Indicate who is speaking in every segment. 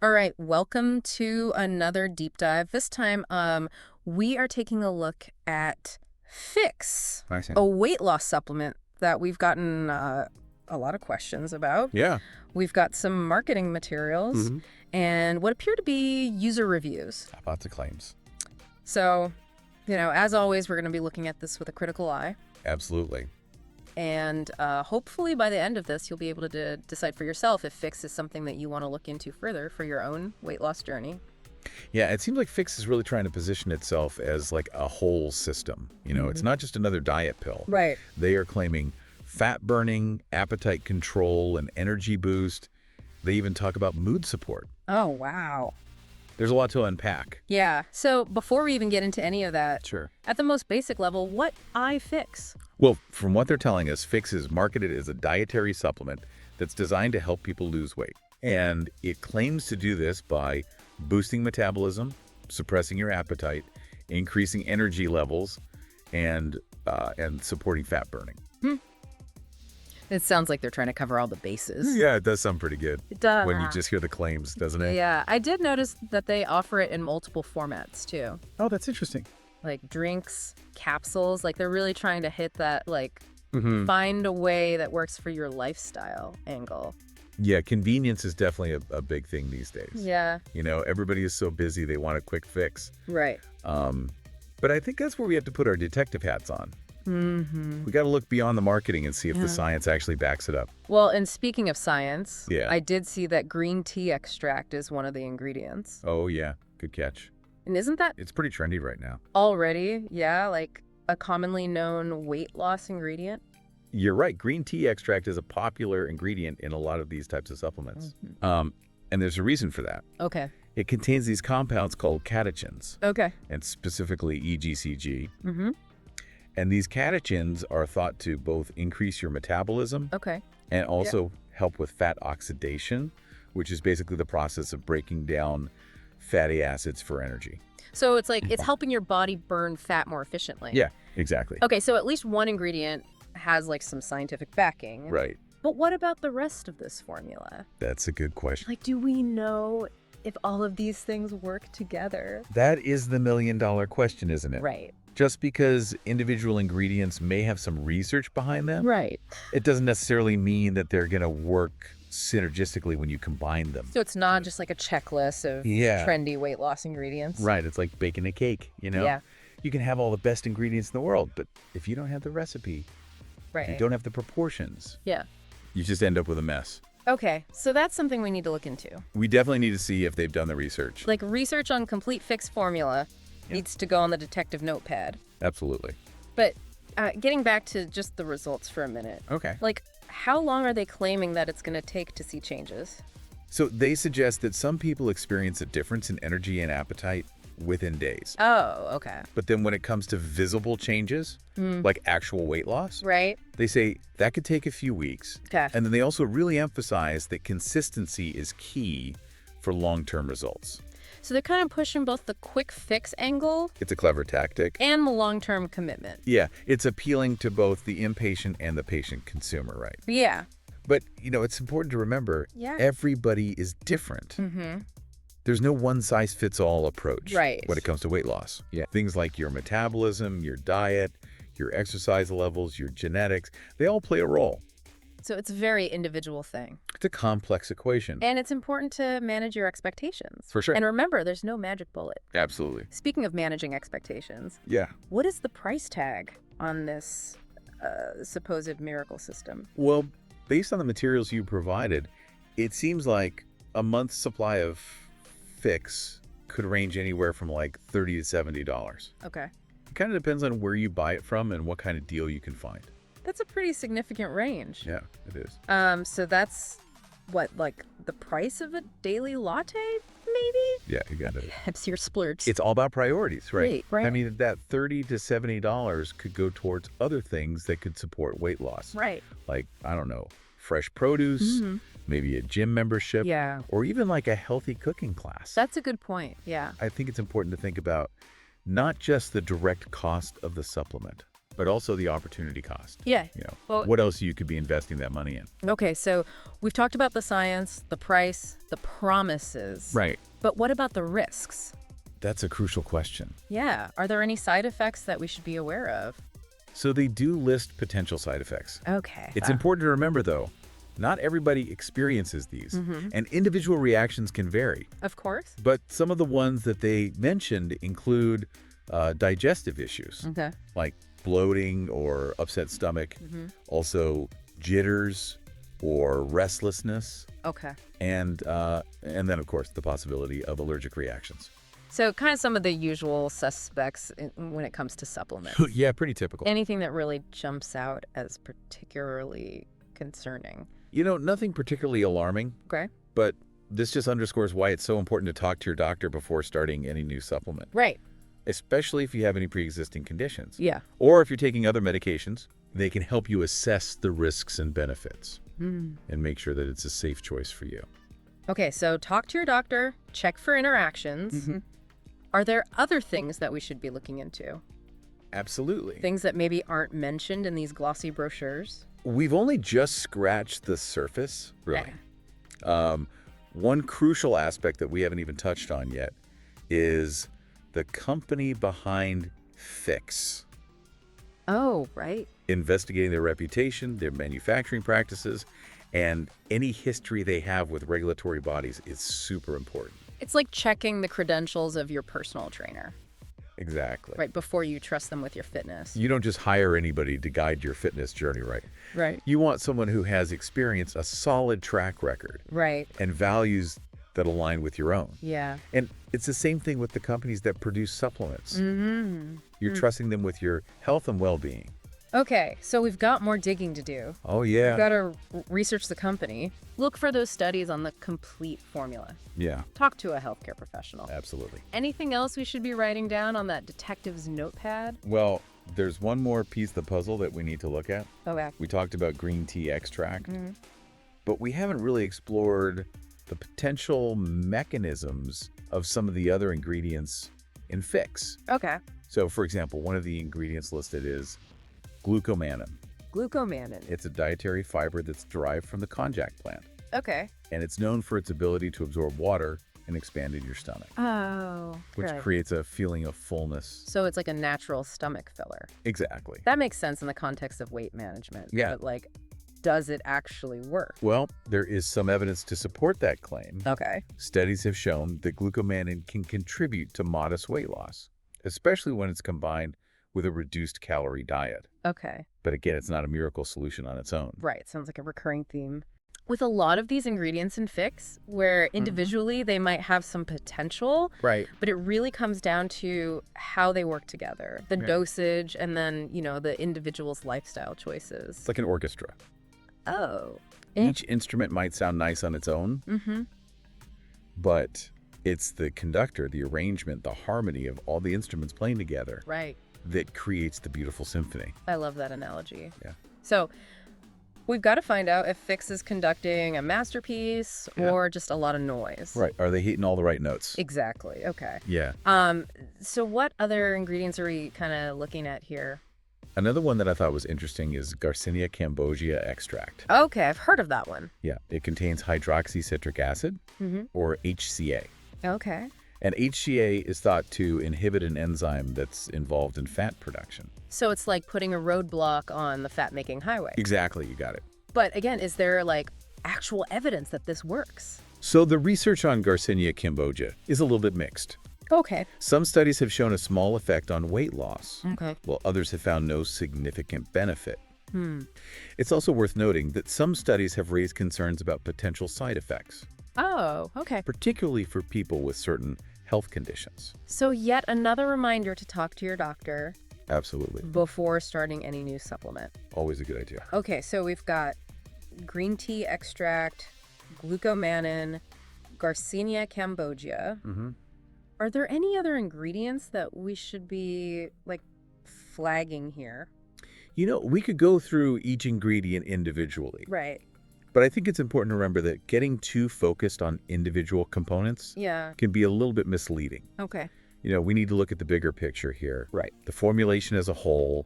Speaker 1: All right, welcome to another deep dive. This time, we are taking a look at Phix,
Speaker 2: I see.
Speaker 1: a weight loss supplement that we've gotten a lot of questions about.
Speaker 2: Yeah.
Speaker 1: We've got some marketing materials
Speaker 2: Mm-hmm.
Speaker 1: and what appear to be user reviews.
Speaker 2: Lots of claims.
Speaker 1: So, as always, we're going to be looking at this with a critical eye.
Speaker 2: Absolutely.
Speaker 1: And hopefully by the end of this, you'll be able to decide for yourself if Phix is something that you want to look into further for your own weight loss journey.
Speaker 2: Yeah, it seems like Phix is really trying to position itself as like a whole system. It's not just another diet pill.
Speaker 1: Right.
Speaker 2: They are claiming fat burning, appetite control, and energy boost. They even talk about mood support.
Speaker 1: Oh, wow.
Speaker 2: There's a lot to unpack.
Speaker 1: Yeah. So before we even get into any of that,
Speaker 2: Sure.
Speaker 1: at the most basic level, what Phix?
Speaker 2: Well, from what they're telling us, Phix is marketed as a dietary supplement that's designed to help people lose weight. And it claims to do this by boosting metabolism, suppressing your appetite, increasing energy levels, and supporting fat burning.
Speaker 1: It sounds like they're trying to cover all the bases.
Speaker 2: Yeah, it does sound pretty good
Speaker 1: It does.
Speaker 2: when you just hear the claims, doesn't it?
Speaker 1: Yeah. I did notice that they offer it in multiple formats, too.
Speaker 2: Oh, that's interesting.
Speaker 1: Like drinks, capsules. Like they're really trying to hit that,
Speaker 2: Mm-hmm.
Speaker 1: find a way that works for your lifestyle angle.
Speaker 2: Yeah, convenience is definitely a big thing these days.
Speaker 1: Yeah.
Speaker 2: Everybody is so busy, they want a quick fix.
Speaker 1: Right.
Speaker 2: But I think that's where we have to put our detective hats on.
Speaker 1: Mm-hmm.
Speaker 2: We got to look beyond the marketing and see if
Speaker 1: Yeah.
Speaker 2: the science actually backs it up.
Speaker 1: Well, and speaking of science,
Speaker 2: Yeah.
Speaker 1: I did see that green tea extract is one of the ingredients.
Speaker 2: Oh, yeah. Good catch.
Speaker 1: And isn't that
Speaker 2: It's pretty trendy right now.
Speaker 1: already, like a commonly known weight loss ingredient?
Speaker 2: You're right. Green tea extract is a popular ingredient in a lot of these types of supplements. And there's a reason for that.
Speaker 1: Okay.
Speaker 2: It contains these compounds called catechins,
Speaker 1: Okay.
Speaker 2: and specifically EGCG.
Speaker 1: Mm-hmm.
Speaker 2: And these catechins are thought to both increase your metabolism
Speaker 1: Okay.
Speaker 2: and also help with fat oxidation, which is basically the process of breaking down fatty acids for energy.
Speaker 1: So it's like it's helping your body burn fat more efficiently.
Speaker 2: Yeah, exactly.
Speaker 1: Okay, so at least one ingredient has like some scientific backing.
Speaker 2: Right.
Speaker 1: But what about the rest of this formula?
Speaker 2: That's a good question.
Speaker 1: Like, do we know if all of these things work together?
Speaker 2: That is the million-dollar question, isn't it?
Speaker 1: Right.
Speaker 2: Just because individual ingredients may have some research behind them,
Speaker 1: Right.
Speaker 2: it doesn't necessarily mean that they're going to work synergistically when you combine them.
Speaker 1: So it's not just like a checklist of
Speaker 2: Yeah.
Speaker 1: trendy weight loss ingredients.
Speaker 2: Right. It's like baking a cake,
Speaker 1: Yeah.
Speaker 2: You can have all the best ingredients in the world, but if you don't have the recipe, if you
Speaker 1: Right.
Speaker 2: don't have the proportions,
Speaker 1: Yeah.
Speaker 2: you just end up with a mess.
Speaker 1: Okay, so that's something we need to look into.
Speaker 2: We definitely need to see if they've done the research.
Speaker 1: Like research on complete Phix formula needs to go on the detective notepad.
Speaker 2: Absolutely.
Speaker 1: But getting back to just the results for a minute,
Speaker 2: Okay.
Speaker 1: like how long are they claiming that it's going to take to see changes?
Speaker 2: So they suggest that some people experience a difference in energy and appetite within days.
Speaker 1: Oh, okay.
Speaker 2: But then when it comes to visible changes, like actual weight loss,
Speaker 1: Right?
Speaker 2: they say that could take a few weeks.
Speaker 1: Okay.
Speaker 2: And then they also really emphasize that consistency is key for long-term results.
Speaker 1: So they're kind of pushing both the quick fix angle
Speaker 2: It's a clever tactic.
Speaker 1: and the long-term commitment.
Speaker 2: Yeah, it's appealing to both the impatient and the patient consumer, right?
Speaker 1: Yeah.
Speaker 2: But, it's important to remember
Speaker 1: Yeah.
Speaker 2: everybody is different.
Speaker 1: Mm-hmm.
Speaker 2: There's no one-size-fits-all approach
Speaker 1: Right.
Speaker 2: when it comes to weight loss. Yeah. Things like your metabolism, your diet, your exercise levels, your genetics, they all play a role.
Speaker 1: So it's a very individual thing.
Speaker 2: It's a complex equation.
Speaker 1: And it's important to manage your expectations.
Speaker 2: For sure.
Speaker 1: And remember, there's no magic bullet.
Speaker 2: Absolutely.
Speaker 1: Speaking of managing expectations,
Speaker 2: Yeah.
Speaker 1: what is the price tag on this supposed miracle system?
Speaker 2: Well, based on the materials you provided, it seems like a month's supply of Phix could range anywhere from like $30 to $70.
Speaker 1: Okay.
Speaker 2: It kind of depends on where you buy it from and what kind of deal you can find.
Speaker 1: That's a pretty significant range.
Speaker 2: Yeah, it is.
Speaker 1: So that's what, like the price of a daily latte, maybe?
Speaker 2: Yeah, you got it.
Speaker 1: It's your splurge.
Speaker 2: It's all about priorities, right?
Speaker 1: Right.
Speaker 2: I mean, that $30 to $70 could go towards other things that could support weight loss.
Speaker 1: Right.
Speaker 2: Like, I don't know, fresh produce, maybe a gym membership,
Speaker 1: Yeah.
Speaker 2: or even like a healthy cooking class.
Speaker 1: That's a good point. Yeah.
Speaker 2: I think it's important to think about not just the direct cost of the supplement, but also the opportunity cost.
Speaker 1: Yeah. Well,
Speaker 2: What else you could be investing that money in?
Speaker 1: okay, so we've talked about the science, the price, the promises.
Speaker 2: Right.
Speaker 1: But what about the risks?
Speaker 2: That's a crucial question.
Speaker 1: Yeah. Are there any side effects that we should be aware of?
Speaker 2: So they do list potential side effects.
Speaker 1: Okay.
Speaker 2: It's important to remember, though, not everybody experiences these, and individual reactions can vary.
Speaker 1: Of course.
Speaker 2: But some of the ones that they mentioned include digestive issues,
Speaker 1: Okay.
Speaker 2: like bloating or upset stomach, also jitters or restlessness,
Speaker 1: Okay.
Speaker 2: and then, of course, the possibility of allergic reactions.
Speaker 1: So kind of some of the usual suspects when it comes to supplements.
Speaker 2: Yeah, pretty typical.
Speaker 1: Anything that really jumps out as particularly concerning.
Speaker 2: Nothing particularly alarming,
Speaker 1: Okay.
Speaker 2: but this just underscores why it's so important to talk to your doctor before starting any new supplement,
Speaker 1: Right.
Speaker 2: especially if you have any pre-existing conditions.
Speaker 1: Yeah.
Speaker 2: Or if you're taking other medications, they can help you assess the risks and benefits
Speaker 1: Hmm.
Speaker 2: and make sure that it's a safe choice for you.
Speaker 1: Okay, so talk to your doctor, check for interactions. Are there other things that we should be looking into?
Speaker 2: Absolutely.
Speaker 1: Things that maybe aren't mentioned in these glossy brochures?
Speaker 2: We've only just scratched the surface, really. One crucial aspect that we haven't even touched on yet is the company behind Phix.
Speaker 1: Oh, right.
Speaker 2: Investigating their reputation, their manufacturing practices, and any history they have with regulatory bodies is super important.
Speaker 1: It's like checking the credentials of your personal trainer,
Speaker 2: Exactly.
Speaker 1: right, before you trust them with your fitness.
Speaker 2: You don't just hire anybody to guide your fitness journey, right?
Speaker 1: Right.
Speaker 2: You want someone who has experience, a solid track record,
Speaker 1: Right.
Speaker 2: and values that align with your own.
Speaker 1: Yeah.
Speaker 2: And it's the same thing with the companies that produce supplements.
Speaker 1: Mm-hmm.
Speaker 2: You're trusting them with your health and well-being.
Speaker 1: Okay, so we've got more digging to do.
Speaker 2: Oh,
Speaker 1: We've
Speaker 2: yeah.
Speaker 1: got to research the company, look for those studies on the complete formula,
Speaker 2: Yeah,
Speaker 1: talk to a healthcare professional.
Speaker 2: absolutely.
Speaker 1: Anything else we should be writing down on that detective's notepad?
Speaker 2: Well, there's one more piece of the puzzle that we need to look at.
Speaker 1: Oh, yeah.
Speaker 2: We talked about green tea extract, but we haven't really explored the potential mechanisms of some of the other ingredients in Phix.
Speaker 1: Okay.
Speaker 2: So, for example, one of the ingredients listed is glucomannan.
Speaker 1: Glucomannan.
Speaker 2: It's a dietary fiber that's derived from the konjac plant,
Speaker 1: Okay.
Speaker 2: and it's known for its ability to absorb water and expand in your stomach,
Speaker 1: Oh,
Speaker 2: which
Speaker 1: right.
Speaker 2: creates a feeling of fullness.
Speaker 1: So it's like a natural stomach filler.
Speaker 2: Exactly.
Speaker 1: That makes sense in the context of weight management.
Speaker 2: Yeah.
Speaker 1: But, like, does it actually work?
Speaker 2: Well, there is some evidence to support that claim.
Speaker 1: Okay.
Speaker 2: Studies have shown that glucomannan can contribute to modest weight loss, especially when it's combined with a reduced calorie diet.
Speaker 1: Okay.
Speaker 2: But again, it's not a miracle solution on its own.
Speaker 1: Right. Sounds like a recurring theme. With a lot of these ingredients in Phix, where individually they might have some potential,
Speaker 2: Right.
Speaker 1: but it really comes down to how they work together, the
Speaker 2: Yeah.
Speaker 1: dosage, and then, the individual's lifestyle choices.
Speaker 2: It's like an orchestra.
Speaker 1: Oh.
Speaker 2: Each instrument might sound nice on its own,
Speaker 1: Mm-hmm.
Speaker 2: but it's the conductor, the arrangement, the harmony of all the instruments playing together
Speaker 1: Right.
Speaker 2: that creates the beautiful symphony.
Speaker 1: I love that analogy.
Speaker 2: Yeah.
Speaker 1: So we've got to find out if Phix is conducting a masterpiece
Speaker 2: Yeah.
Speaker 1: or just a lot of noise.
Speaker 2: Right. Are they hitting all the right notes?
Speaker 1: Exactly. Okay.
Speaker 2: Yeah.
Speaker 1: So what other ingredients are we kind of looking at here?
Speaker 2: Another one that I thought was interesting is Garcinia cambogia extract.
Speaker 1: Okay, I've heard of that one.
Speaker 2: Yeah. It contains hydroxycitric acid, or HCA.
Speaker 1: Okay.
Speaker 2: And HCA is thought to inhibit an enzyme that's involved in fat production.
Speaker 1: So it's like putting a roadblock on the fat-making highway.
Speaker 2: Exactly. You got it.
Speaker 1: But again, is there like actual evidence that this works?
Speaker 2: So the research on Garcinia cambogia is a little bit mixed.
Speaker 1: Okay.
Speaker 2: Some studies have shown a small effect on weight loss,
Speaker 1: Okay.
Speaker 2: while others have found no significant benefit. It's also worth noting that some studies have raised concerns about potential side effects,
Speaker 1: Oh, okay.
Speaker 2: particularly for people with certain health conditions.
Speaker 1: So yet another reminder to talk to your doctor
Speaker 2: Absolutely.
Speaker 1: before starting any new supplement.
Speaker 2: Always a good idea.
Speaker 1: Okay, so we've got green tea extract, glucomannan, Garcinia cambogia. Are there any other ingredients that we should be like flagging here?
Speaker 2: We could go through each ingredient individually,
Speaker 1: Right.
Speaker 2: but I think it's important to remember that getting too focused on individual components
Speaker 1: Yeah.
Speaker 2: can be a little bit misleading.
Speaker 1: Okay.
Speaker 2: we need to look at the bigger picture here.
Speaker 1: Right.
Speaker 2: The formulation as a whole,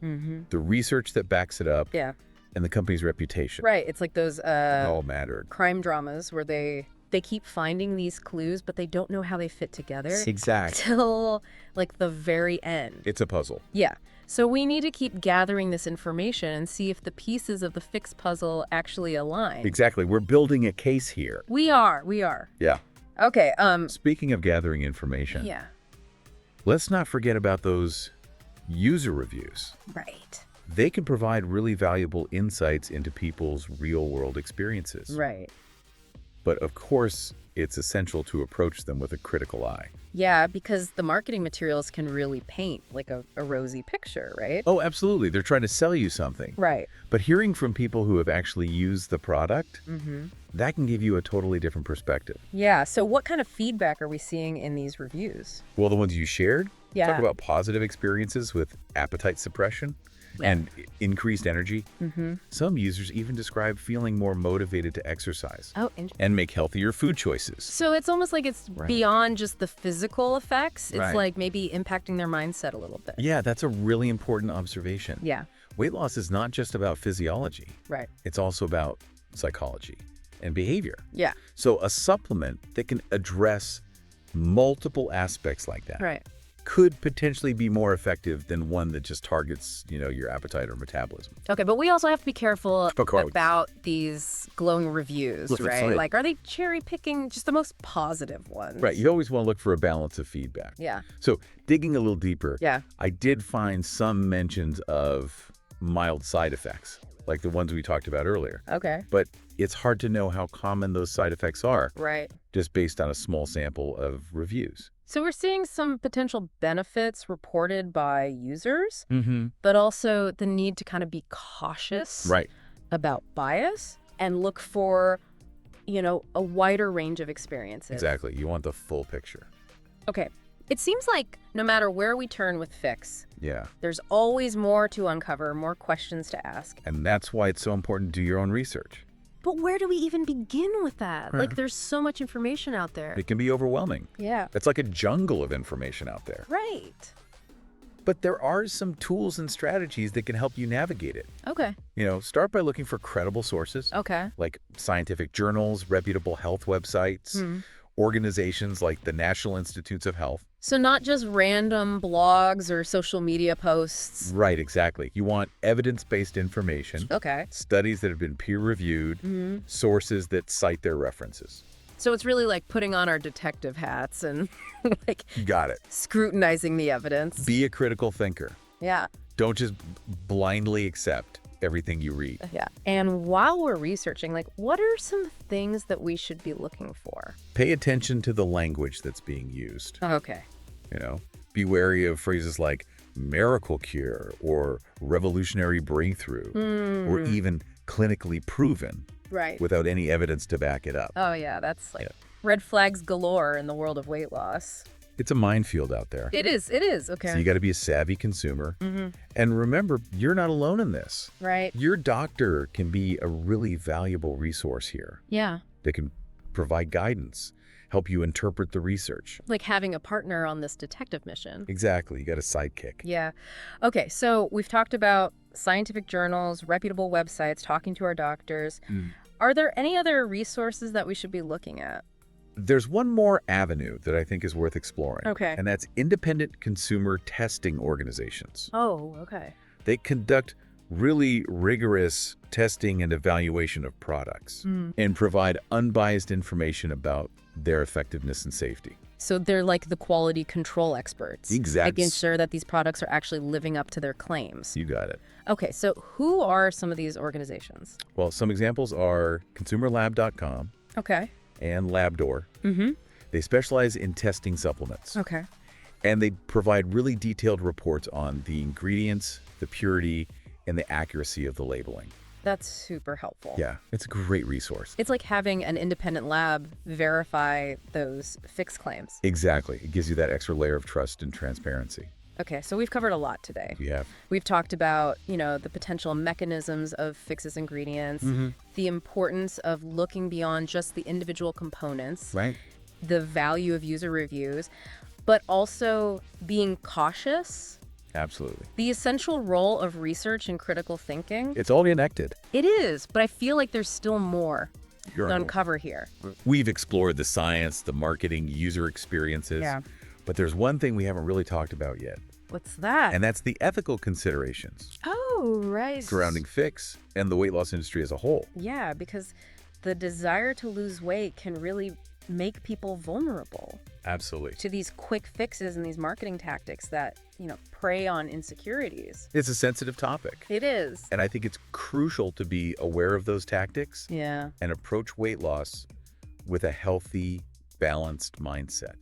Speaker 2: the research that backs it up,
Speaker 1: Yeah.
Speaker 2: and the company's reputation.
Speaker 1: Right. It's like those
Speaker 2: All mattered.
Speaker 1: crime dramas where they keep finding these clues, but they don't know how they fit together.
Speaker 2: Exactly.
Speaker 1: Till like the very end.
Speaker 2: It's a puzzle.
Speaker 1: Yeah. So we need to keep gathering this information and see if the pieces of the Phix puzzle actually align.
Speaker 2: Exactly. We're building a case here.
Speaker 1: We are.
Speaker 2: Yeah.
Speaker 1: Okay.
Speaker 2: Speaking of gathering information,
Speaker 1: Yeah.
Speaker 2: let's not forget about those user reviews.
Speaker 1: Right.
Speaker 2: They can provide really valuable insights into people's real-world experiences.
Speaker 1: Right.
Speaker 2: But of course, it's essential to approach them with a critical eye.
Speaker 1: Yeah, because the marketing materials can really paint like a rosy picture, right?
Speaker 2: Oh, absolutely. They're trying to sell you something.
Speaker 1: Right.
Speaker 2: But hearing from people who have actually used the product, that can give you a totally different perspective.
Speaker 1: Yeah. So what kind of feedback are we seeing in these reviews?
Speaker 2: Well, the ones you shared
Speaker 1: Yeah.
Speaker 2: talk about positive experiences with appetite suppression and increased energy. Some users even describe feeling more motivated to exercise
Speaker 1: Oh,
Speaker 2: and make healthier food choices.
Speaker 1: so it's almost like it's beyond just the physical effects. It's
Speaker 2: Right.
Speaker 1: like maybe impacting their mindset a little bit.
Speaker 2: Yeah, that's a really important observation.
Speaker 1: Yeah.
Speaker 2: Weight loss is not just about physiology.
Speaker 1: Right.
Speaker 2: It's also about psychology and behavior.
Speaker 1: Yeah.
Speaker 2: So a supplement that can address multiple aspects like that
Speaker 1: Right.
Speaker 2: could potentially be more effective than one that just targets, your appetite or metabolism.
Speaker 1: Okay, but we also have to be careful
Speaker 2: Of course.
Speaker 1: about these glowing reviews,
Speaker 2: Look, that's
Speaker 1: right?
Speaker 2: right.
Speaker 1: Like, are they cherry picking just the most positive ones?
Speaker 2: Right. You always want to look for a balance of feedback.
Speaker 1: Yeah.
Speaker 2: So digging a little deeper,
Speaker 1: Yeah.
Speaker 2: I did find some mentions of mild side effects, like the ones we talked about earlier.
Speaker 1: Okay.
Speaker 2: But it's hard to know how common those side effects are
Speaker 1: Right.
Speaker 2: just based on a small sample of reviews.
Speaker 1: So we're seeing some potential benefits reported by users,
Speaker 2: Mm-hmm.
Speaker 1: but also the need to kind of be cautious
Speaker 2: Right.
Speaker 1: about bias and look for, a wider range of experiences.
Speaker 2: Exactly. You want the full picture.
Speaker 1: Okay. It seems like no matter where we turn with Phix,
Speaker 2: Yeah.
Speaker 1: there's always more to uncover, more questions to ask.
Speaker 2: And that's why it's so important to do your own research.
Speaker 1: But where do we even begin with that?
Speaker 2: Right.
Speaker 1: Like, there's so much information out there.
Speaker 2: It can be overwhelming.
Speaker 1: Yeah.
Speaker 2: It's like a jungle of information out there.
Speaker 1: Right.
Speaker 2: But there are some tools and strategies that can help you navigate it.
Speaker 1: Okay.
Speaker 2: Start by looking for credible sources,
Speaker 1: Okay.
Speaker 2: like scientific journals, reputable health websites, organizations like the National Institutes of Health.
Speaker 1: So not just random blogs or social media posts.
Speaker 2: Right, exactly. You want evidence-based information,
Speaker 1: Okay.
Speaker 2: studies that have been peer-reviewed, sources that cite their references.
Speaker 1: So it's really like putting on our detective hats and like
Speaker 2: You got it.
Speaker 1: scrutinizing the evidence.
Speaker 2: Be a critical thinker.
Speaker 1: Yeah.
Speaker 2: Don't just blindly accept everything you read.
Speaker 1: Yeah. And while we're researching, like, what are some things that we should be looking for?
Speaker 2: Pay attention to the language that's being used.
Speaker 1: Okay.
Speaker 2: Be wary of phrases like miracle cure or revolutionary breakthrough or even clinically proven
Speaker 1: Right.
Speaker 2: without any evidence to back it up.
Speaker 1: Oh, yeah. That's like red flags galore in the world of weight loss.
Speaker 2: It's a minefield out there.
Speaker 1: It is. It is. Okay.
Speaker 2: So you got to be a savvy consumer. And remember, you're not alone in this.
Speaker 1: Right.
Speaker 2: Your doctor can be a really valuable resource here
Speaker 1: Yeah.
Speaker 2: that can provide guidance, help you interpret the research.
Speaker 1: Like having a partner on this detective mission.
Speaker 2: Exactly. You got a sidekick.
Speaker 1: Yeah. Okay, so we've talked about scientific journals, reputable websites, talking to our doctors. Are there any other resources that we should be looking at?
Speaker 2: There's one more avenue that I think is worth exploring.
Speaker 1: Okay.
Speaker 2: And that's independent consumer testing organizations.
Speaker 1: Oh, okay.
Speaker 2: They conduct really rigorous testing and evaluation of products and provide unbiased information about their effectiveness and safety.
Speaker 1: So they're like the quality control experts.
Speaker 2: Exactly.
Speaker 1: Making sure that these products are actually living up to their claims.
Speaker 2: You got it.
Speaker 1: Okay, so who are some of these organizations?
Speaker 2: Well, some examples are consumerlab.com
Speaker 1: Okay.
Speaker 2: and Labdoor. They specialize in testing supplements.
Speaker 1: Okay.
Speaker 2: And they provide really detailed reports on the ingredients, the purity, and the accuracy of the labeling.
Speaker 1: That's super helpful.
Speaker 2: Yeah, it's a great resource.
Speaker 1: It's like having an independent lab verify those Phix claims.
Speaker 2: Exactly. It gives you that extra layer of trust and transparency.
Speaker 1: Okay, so we've covered a lot today.
Speaker 2: You have.
Speaker 1: We've talked about, the potential mechanisms of Phix's ingredients, the importance of looking beyond just the individual components,
Speaker 2: Right.
Speaker 1: the value of user reviews. but also being cautious.
Speaker 2: Absolutely.
Speaker 1: The essential role of research and critical thinking.
Speaker 2: It's all connected.
Speaker 1: It is, but I feel like there's still more
Speaker 2: You're
Speaker 1: to
Speaker 2: on.
Speaker 1: uncover here.
Speaker 2: We've explored the science, the marketing, user experiences.
Speaker 1: Yeah.
Speaker 2: But there's one thing we haven't really talked about yet,
Speaker 1: What's that?
Speaker 2: and that's the ethical considerations
Speaker 1: Oh, right.
Speaker 2: surrounding Phix and the weight loss industry as a whole.
Speaker 1: Yeah, because the desire to lose weight can really make people vulnerable
Speaker 2: Absolutely.
Speaker 1: to these quick fixes and these marketing tactics that, prey on insecurities.
Speaker 2: It's a sensitive topic.
Speaker 1: It is.
Speaker 2: And I think it's crucial to be aware of those tactics
Speaker 1: Yeah.
Speaker 2: and approach weight loss with a healthy, balanced mindset.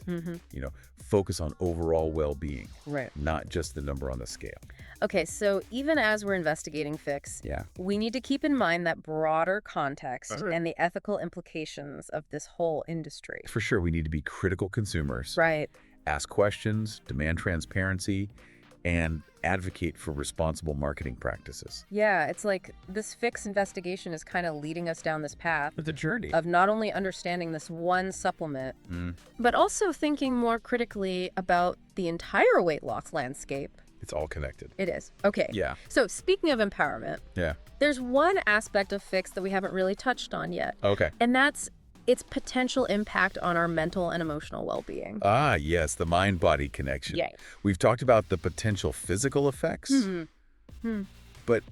Speaker 2: Focus on overall well-being,
Speaker 1: Right.
Speaker 2: not just the number on the scale.
Speaker 1: Okay, so even as we're investigating Phix,
Speaker 2: Yeah.
Speaker 1: we need to keep in mind that broader context
Speaker 2: All right.
Speaker 1: and the ethical implications of this whole industry.
Speaker 2: For sure, we need to be critical consumers,
Speaker 1: Right.
Speaker 2: ask questions, demand transparency, and advocate for responsible marketing practices.
Speaker 1: Yeah, it's like this Phix investigation is kind of leading us down this path
Speaker 2: It's a journey.
Speaker 1: of not only understanding this one supplement,
Speaker 2: Mm,
Speaker 1: but also thinking more critically about the entire weight loss landscape.
Speaker 2: it's all connected.
Speaker 1: It is. Okay.
Speaker 2: Yeah.
Speaker 1: So speaking of empowerment,
Speaker 2: Yeah.
Speaker 1: there's one aspect of Phix that we haven't really touched on yet,
Speaker 2: Okay.
Speaker 1: and that's its potential impact on our mental and emotional well-being.
Speaker 2: Ah, yes, the mind-body connection.
Speaker 1: Yay.
Speaker 2: We've talked about the potential physical effects, but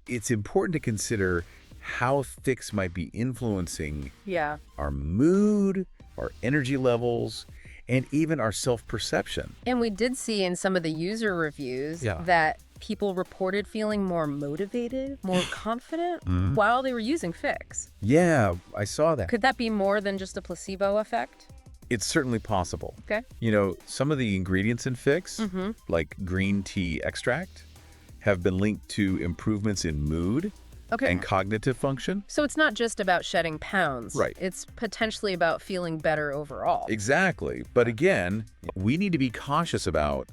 Speaker 2: it's important to consider how Phix might be influencing
Speaker 1: Yeah.
Speaker 2: our mood, our energy levels, and even our self-perception.
Speaker 1: And we did see in some of the user reviews
Speaker 2: Yeah.
Speaker 1: that people reported feeling more motivated, more confident while they were using Phix.
Speaker 2: Yeah, I saw that.
Speaker 1: Could that be more than just a placebo effect?
Speaker 2: It's certainly possible.
Speaker 1: Okay.
Speaker 2: Some of the ingredients in Phix, like green tea extract, have been linked to improvements in mood
Speaker 1: Okay.
Speaker 2: and cognitive function.
Speaker 1: So it's not just about shedding pounds.
Speaker 2: Right.
Speaker 1: It's potentially about feeling better overall.
Speaker 2: Exactly. But again, we need to be cautious about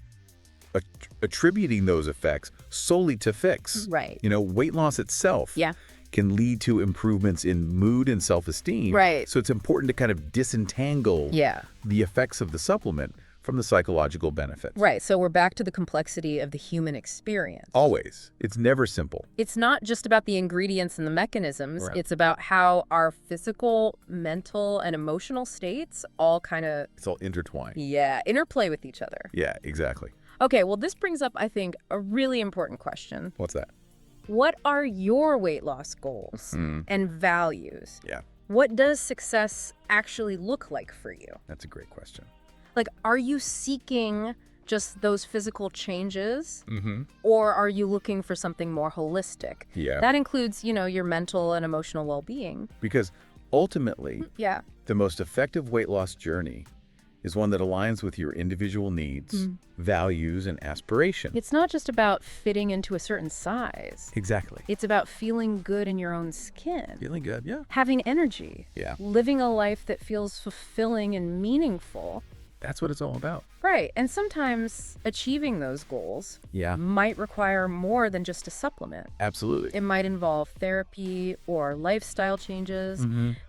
Speaker 2: attributing those effects solely to Phix.
Speaker 1: Right.
Speaker 2: Weight loss itself
Speaker 1: Yeah.
Speaker 2: can lead to improvements in mood and self-esteem.
Speaker 1: Right.
Speaker 2: So it's important to kind of disentangle
Speaker 1: Yeah.
Speaker 2: the effects of the supplement from the psychological benefits.
Speaker 1: Right. So we're back to the complexity of the human experience.
Speaker 2: Always. It's never simple.
Speaker 1: It's not just about the ingredients and the mechanisms.
Speaker 2: Right.
Speaker 1: It's about how our physical, mental, and emotional states all kind of,
Speaker 2: It's all intertwined.
Speaker 1: interplay with each other.
Speaker 2: Yeah, exactly.
Speaker 1: Okay, well, this brings up, I think, a really important question.
Speaker 2: What's that?
Speaker 1: What are your weight loss goals and values?
Speaker 2: Yeah,
Speaker 1: What does success actually look like for you?
Speaker 2: that's a great question.
Speaker 1: Like, are you seeking just those physical changes?
Speaker 2: Mm-hmm.
Speaker 1: Or are you looking for something more holistic?
Speaker 2: Yeah.
Speaker 1: That includes, your mental and emotional well-being.
Speaker 2: Because ultimately,
Speaker 1: Yeah.
Speaker 2: the most effective weight loss journey is one that aligns with your individual needs, values, and aspirations.
Speaker 1: It's not just about fitting into a certain size.
Speaker 2: Exactly.
Speaker 1: It's about feeling good in your own skin,
Speaker 2: Feeling good, yeah.
Speaker 1: having energy,
Speaker 2: Yeah.
Speaker 1: living a life that feels fulfilling and meaningful.
Speaker 2: That's what it's all about.
Speaker 1: Right. And sometimes achieving those goals
Speaker 2: Yeah,
Speaker 1: might require more than just a supplement.
Speaker 2: absolutely.
Speaker 1: It might involve therapy or lifestyle changes,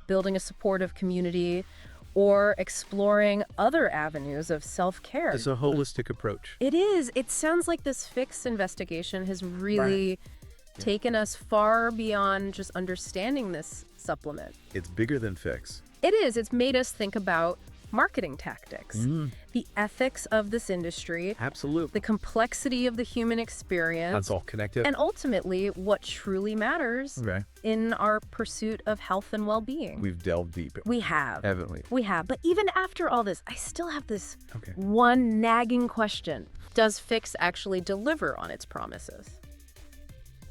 Speaker 1: building a supportive community, or exploring other avenues of self-care.
Speaker 2: It's a holistic approach.
Speaker 1: It is. It sounds like this Phix investigation has really taken us far beyond just understanding this supplement.
Speaker 2: It's bigger than Phix.
Speaker 1: It is. It's made us think about marketing tactics, the ethics of this industry,
Speaker 2: Absolutely.
Speaker 1: the complexity of the human experience,
Speaker 2: That's all connected.
Speaker 1: and ultimately what truly matters
Speaker 2: Okay.
Speaker 1: in our pursuit of health and well-being.
Speaker 2: We've delved deep,
Speaker 1: We have.
Speaker 2: haven't we?
Speaker 1: We have. But even after all this, I still have this
Speaker 2: Okay.
Speaker 1: one nagging question. Does Phix actually deliver on its promises?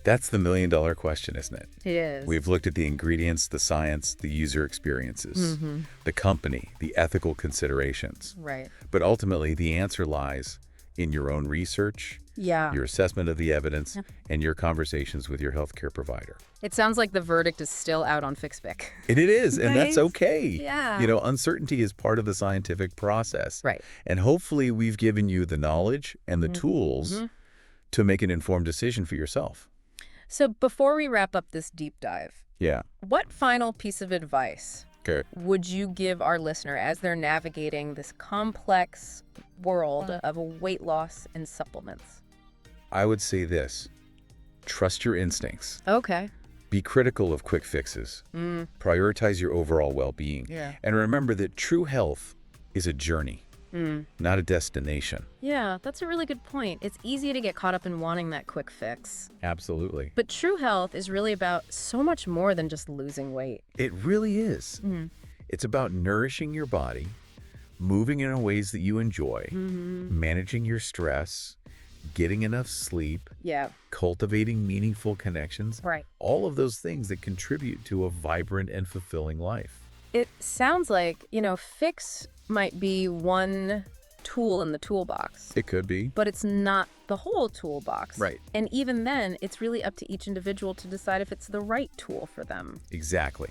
Speaker 2: That's the million-dollar question, isn't it?
Speaker 1: It is.
Speaker 2: We've looked at the ingredients, the science, the user experiences, the company, the ethical considerations.
Speaker 1: Right.
Speaker 2: But ultimately, the answer lies in your own research,
Speaker 1: Yeah.
Speaker 2: your assessment of the evidence, and your conversations with your healthcare provider.
Speaker 1: It sounds like the verdict is still out on FixPic.
Speaker 2: And it is, and that's
Speaker 1: Right?
Speaker 2: okay.
Speaker 1: Yeah.
Speaker 2: Uncertainty is part of the scientific process.
Speaker 1: Right.
Speaker 2: And hopefully we've given you the knowledge and the tools to make an informed decision for yourself.
Speaker 1: So before we wrap up this deep dive,
Speaker 2: Yeah.
Speaker 1: what final piece of advice
Speaker 2: Okay.
Speaker 1: would you give our listener as they're navigating this complex world of weight loss and supplements?
Speaker 2: I would say this. Trust your instincts.
Speaker 1: Okay.
Speaker 2: Be critical of quick fixes. Prioritize your overall well-being.
Speaker 1: Yeah.
Speaker 2: And remember that true health is a journey, not a destination.
Speaker 1: Yeah, that's a really good point. It's easy to get caught up in wanting that quick fix.
Speaker 2: Absolutely.
Speaker 1: But true health is really about so much more than just losing weight.
Speaker 2: It really is. It's about nourishing your body, moving in ways that you enjoy, managing your stress, getting enough sleep,
Speaker 1: Yeah.
Speaker 2: cultivating meaningful connections.
Speaker 1: Right.
Speaker 2: All of those things that contribute to a vibrant and fulfilling life.
Speaker 1: It sounds like, Phix might be one tool in the toolbox,
Speaker 2: It could be.
Speaker 1: but it's not the whole toolbox.
Speaker 2: Right.
Speaker 1: And even then, it's really up to each individual to decide if it's the right tool for them.
Speaker 2: Exactly.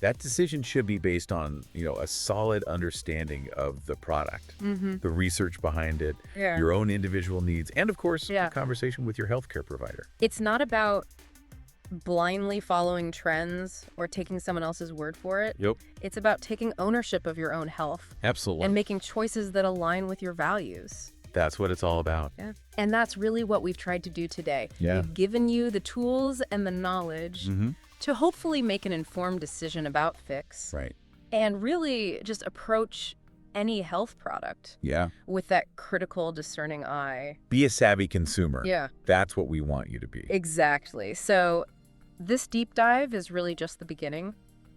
Speaker 2: That decision should be based on, a solid understanding of the product, the research behind it,
Speaker 1: Yeah.
Speaker 2: your own individual needs, and of course,
Speaker 1: Yeah.
Speaker 2: a conversation with your healthcare provider.
Speaker 1: It's not about blindly following trends or taking someone else's word for it.
Speaker 2: Yep.
Speaker 1: It's about taking ownership of your own health
Speaker 2: Absolutely.
Speaker 1: and making choices that align with your values.
Speaker 2: That's what it's all about.
Speaker 1: Yeah. And that's really what we've tried to do today.
Speaker 2: Yeah.
Speaker 1: We've given you the tools and the knowledge to hopefully make an informed decision about Phix
Speaker 2: Right.
Speaker 1: and really just approach any health product
Speaker 2: Yeah.
Speaker 1: with that critical, discerning eye.
Speaker 2: Be a savvy consumer.
Speaker 1: Yeah.
Speaker 2: That's what we want you to be.
Speaker 1: Exactly. So this deep dive is really just the beginning.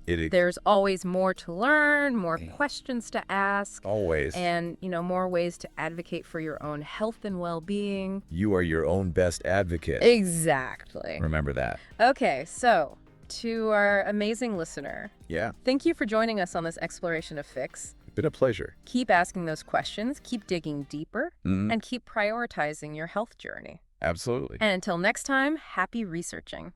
Speaker 2: It
Speaker 1: There's always more to learn, more questions to ask,
Speaker 2: always.
Speaker 1: and, more ways to advocate for your own health and well-being.
Speaker 2: You are your own best advocate.
Speaker 1: Exactly.
Speaker 2: Remember that.
Speaker 1: Okay, so to our amazing listener,
Speaker 2: Yeah.
Speaker 1: thank you for joining us on this exploration of Phix.
Speaker 2: It's been a pleasure.
Speaker 1: Keep asking those questions, keep digging deeper, and keep prioritizing your health journey.
Speaker 2: Absolutely.
Speaker 1: And until next time, happy researching.